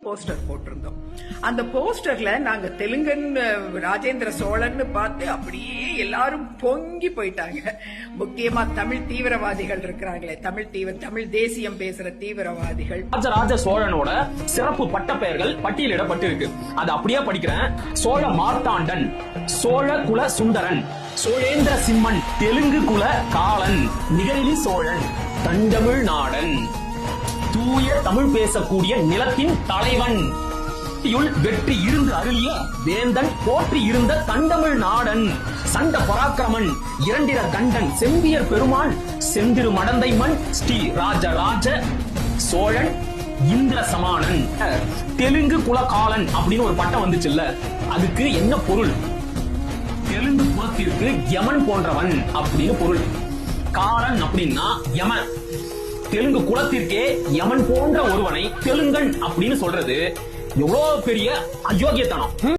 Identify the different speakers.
Speaker 1: Poster போட்டிருந்தோம். அந்த போஸ்டர்ல நாங்க தெலுங்கன் ராஜேந்திர சோழன் பார்த்து அப்படியே எல்லாரும் பொங்கி போயிட்டாங்க. முக்கியமா தமிழ் தீவிரவாதிகள் இருக்கிறாங்களே, தமிழ் தேசியம் பேசுற தீவிரவாதிகள்.
Speaker 2: ராஜராஜ சோழனோட சிறப்பு பட்ட பெயர்கள் பட்டியலிடப்பட்டிருக்கு. அது அப்படியே படிக்கிறேன். சோழ மார்த்தாண்டன், சோழ குல சுந்தரன், சோழேந்திர சிம்மன், தெலுங்கு குல காலன், நிகரிலி சோழன், தண்டமிழ் நாடன், தூய தமிழ் பேசக்கூடிய நிலத்தின் தலைவன், வெற்றி இருந்து அருளிய வேந்தன், போற்றி இருந்த தண்டமிழ் நாடன், சண்ட பராக்கிரமன், இரண்டிர கண்டன், செம்பியர் பெருமாள், செந்திரு மடந்தை மண், ஸ்ரீ ராஜராஜ சோழன், இந்திர சமானன், தெலுங்கு குலகாலன் அப்படின்னு ஒரு பட்டம் வந்துச்சுல்ல, அதுக்கு என்ன பொருள்? தெலுங்கு குலத்திற்கு யமன் போன்றவன் அப்படின்னு பொருள். காலன் அப்படின்னா யமன். தெலுங்கு குலத்திற்கே யமன் போன்ற ஒருவனை தெலுங்கன் அப்படின்னு சொல்றது எவ்வளவு பெரிய அயோக்கியத்தனம்.